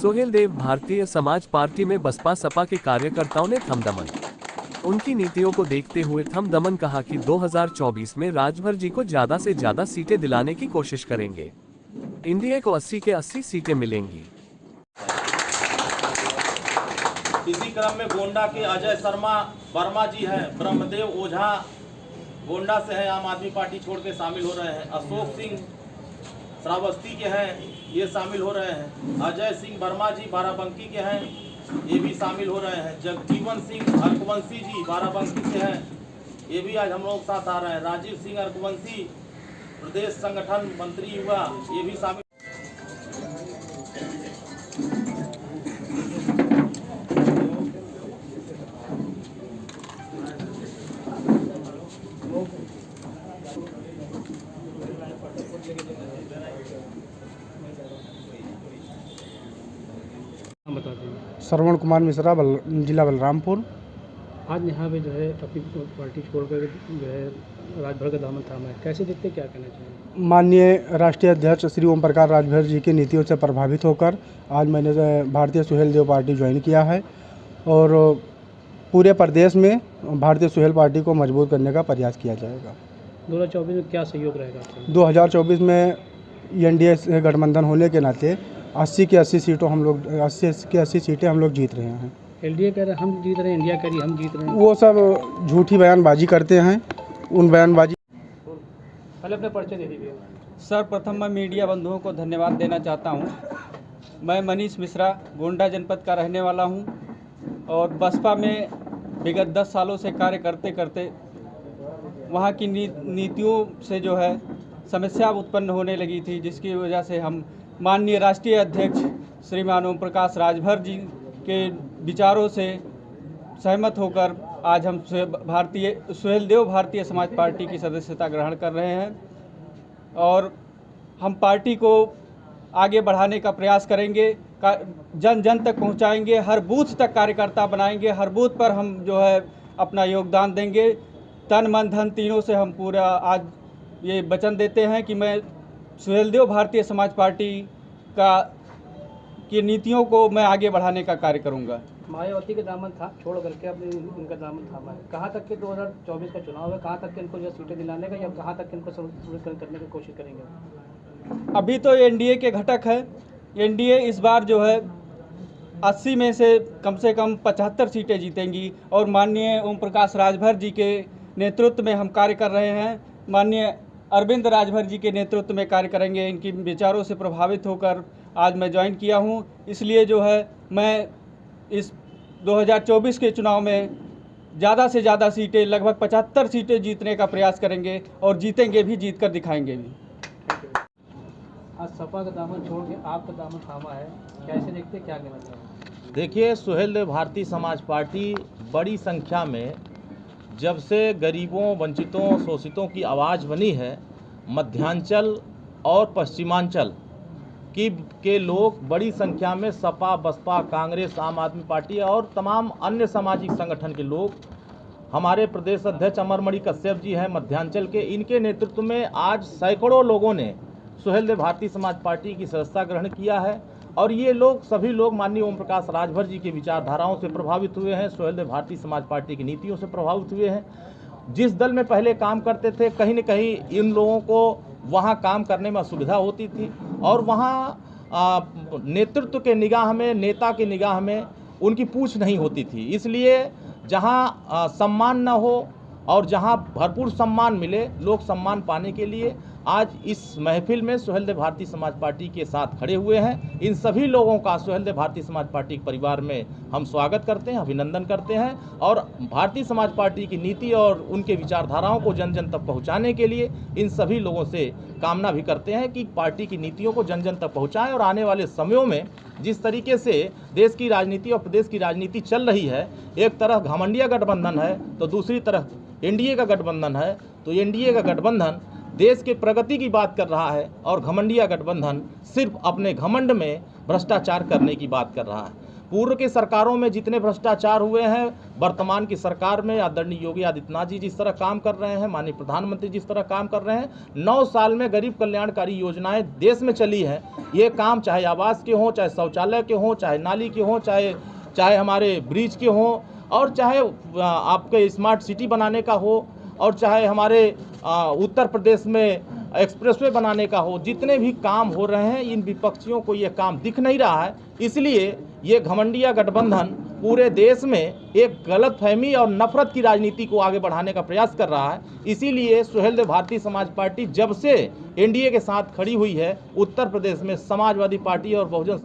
Suheldev Bharatiya Samaj party में बसपा सपा के कार्यकर्ताओं ने थम दमन। उनकी नीतियों को देखते हुए थम दमन कहा कि 2024 में राजभर जी को ज्यादा से ज्यादा सीटें दिलाने की कोशिश करेंगे। इंडिया को 80 के 80 सीटें मिलेंगी। इसी क्रम में गोंडा के अजय शर्मा वर्मा जी हैं, ब्रह्मदेव ओझा गोंडा से हैं, आम आदमी पार्टी छोड़ के शामिल हो रहे हैं। अशोक सिंह श्रावस्ती के हैं, ये शामिल हो रहे हैं। अजय सिंह वर्मा जी बाराबंकी के हैं, ये भी शामिल हो रहे हैं। जगजीवन सिंह अर्कवंशी जी बाराबंकी से हैं, ये भी आज हम लोग साथ आ रहे हैं। राजीव सिंह अर्कवंशी प्रदेश संगठन मंत्री युवा, ये भी शामिल। श्रवण कुमार मिश्रा, जिला बलरामपुर। आज यहाँ पे जो है अपनी पार्टी छोड़कर जो है राजभर का दामन थामा है, कैसे देखते, क्या कहना चाहिए? माननीय राष्ट्रीय अध्यक्ष श्री ओम प्रकाश राजभर जी की नीतियों से प्रभावित होकर आज मैंने भारतीय सुहेलदेव पार्टी ज्वाइन किया है और पूरे प्रदेश में भारतीय सुहेल पार्टी को मजबूत करने का प्रयास किया जाएगा। 2024 में क्या सहयोग रहेगा आपका? 2024 में एनडीए से गठबंधन होने के नाते 80 की 80 सीटों हम लोग 80 की 80 सीटें हम लोग जीत रहे हैं। एलडीए कह रहे हैं हम जीत रहे हैं, इंडिया कह रही है हम जीत रहे हैं। वो सब झूठी बयानबाजी करते हैं। उन बयानबाजी पहले अपने परिचय दे दीजिए। सर्वप्रथम मैं मीडिया बंधुओं को धन्यवाद देना चाहता हूं। मैं मनीष मिश्रा गोंडा जनपद का रहने वाला हूं और बसपा में विगत 10 सालों से कार्य करते करते वहां की नीतियों से जो है समस्या उत्पन्न होने लगी थी, जिसकी वजह से हम माननीय राष्ट्रीय अध्यक्ष श्रीमान ओम प्रकाश राजभर जी के विचारों से सहमत होकर आज हम सुहेलदेव भारतीय समाज पार्टी की सदस्यता ग्रहण कर रहे हैं और हम पार्टी को आगे बढ़ाने का प्रयास करेंगे, जन जन तक पहुंचाएंगे, हर बूथ तक कार्यकर्ता बनाएंगे, हर बूथ पर हम जो है अपना योगदान देंगे। तन मन धन तीनों से हम पूरा आज ये वचन देते हैं कि मैं सुहेलदेव भारतीय समाज पार्टी की नीतियों को मैं आगे बढ़ाने का कार्य करूंगा। मायावती का दामन था छोड़ करके अपने उनका दामन थामा है, कहाँ तक के 2024 का चुनाव है, कहाँ तक के इनको जो सीटें दिलाने का या कहाँ तक इनको सब करने की कोशिश करेंगे? अभी तो एनडीए के घटक है। एनडीए इस बार जो है 80 में से कम 75 सीटें जीतेंगी और माननीय ओम प्रकाश राजभर जी के नेतृत्व में हम कार्य कर रहे हैं। माननीय अरविंद राजभर जी के नेतृत्व में कार्य करेंगे। इनकी विचारों से प्रभावित होकर आज मैं ज्वाइन किया हूं, इसलिए जो है मैं इस 2024 के चुनाव में ज़्यादा से ज़्यादा सीटें लगभग 75 सीटें जीतने का प्रयास करेंगे और जीतेंगे भी, जीत कर दिखाएंगे भी। आज सपा का दामन छोड़ के आपका दामन थामा है, कैसे देखते, क्या कहना चाहिए? देखिए, सुहेलदेव भारतीय समाज पार्टी बड़ी संख्या में जब से गरीबों, वंचितों, शोषितों की आवाज़ बनी है, मध्यांचल और पश्चिमांचल के लोग बड़ी संख्या में सपा, बसपा, कांग्रेस, आम आदमी पार्टी और तमाम अन्य सामाजिक संगठन के लोग, हमारे प्रदेश अध्यक्ष अमरमणि कश्यप जी हैं मध्यांचल के, इनके नेतृत्व में आज सैकड़ों लोगों ने सुहेलदेव भारतीय समाज पार्टी की सदस्यता ग्रहण किया है और ये लोग सभी लोग माननीय ओम प्रकाश राजभर जी की विचारधाराओं से प्रभावित हुए हैं, सुहेलदेव भारतीय समाज पार्टी की नीतियों से प्रभावित हुए हैं। जिस दल में पहले काम करते थे, कहीं न कहीं इन लोगों को वहाँ काम करने में असुविधा होती थी और वहाँ नेतृत्व के निगाह में, नेता के निगाह में उनकी पूछ नहीं होती थी। इसलिए जहाँ सम्मान न हो और जहाँ भरपूर सम्मान मिले, लोग सम्मान पाने के लिए आज इस महफिल में सुहेलदेव भारतीय समाज पार्टी के साथ खड़े हुए हैं। इन सभी लोगों का सुहेलदेव भारतीय समाज पार्टी के परिवार में हम स्वागत करते हैं, अभिनंदन करते हैं और भारतीय समाज पार्टी की नीति और उनके विचारधाराओं को जन जन तक पहुंचाने के लिए इन सभी लोगों से कामना भी करते हैं कि पार्टी की नीतियों को जन जन तक पहुँचाएँ और आने वाले समयों में जिस तरीके से देश की राजनीति और प्रदेश की राजनीति चल रही है, एक तरफ घमंडिया गठबंधन है तो दूसरी तरफ एनडीए का गठबंधन है, तो एनडीए का गठबंधन देश के प्रगति की बात कर रहा है और घमंडिया गठबंधन सिर्फ अपने घमंड में भ्रष्टाचार करने की बात कर रहा है। पूर्व की सरकारों में जितने भ्रष्टाचार हुए हैं, वर्तमान की सरकार में आदरणीय योगी आदित्यनाथ जी जिस तरह काम कर रहे हैं, माननीय प्रधानमंत्री जिस तरह काम कर रहे हैं, 9 साल में गरीब कल्याणकारी योजनाएं देश में चली हैं। ये काम चाहे आवास के हों, चाहे शौचालय के हों, चाहे नाली के हों, चाहे हमारे ब्रिज के हों, और चाहे आपके स्मार्ट सिटी बनाने का हो, और चाहे हमारे उत्तर प्रदेश में एक्सप्रेसवे बनाने का हो, जितने भी काम हो रहे हैं इन विपक्षियों को ये काम दिख नहीं रहा है। इसलिए ये घमंडिया गठबंधन पूरे देश में एक गलतफहमी और नफरत की राजनीति को आगे बढ़ाने का प्रयास कर रहा है। इसीलिए सुहेलदेव भारतीय समाज पार्टी जब से एनडीए के साथ खड़ी हुई है, उत्तर प्रदेश में समाजवादी पार्टी और बहुजन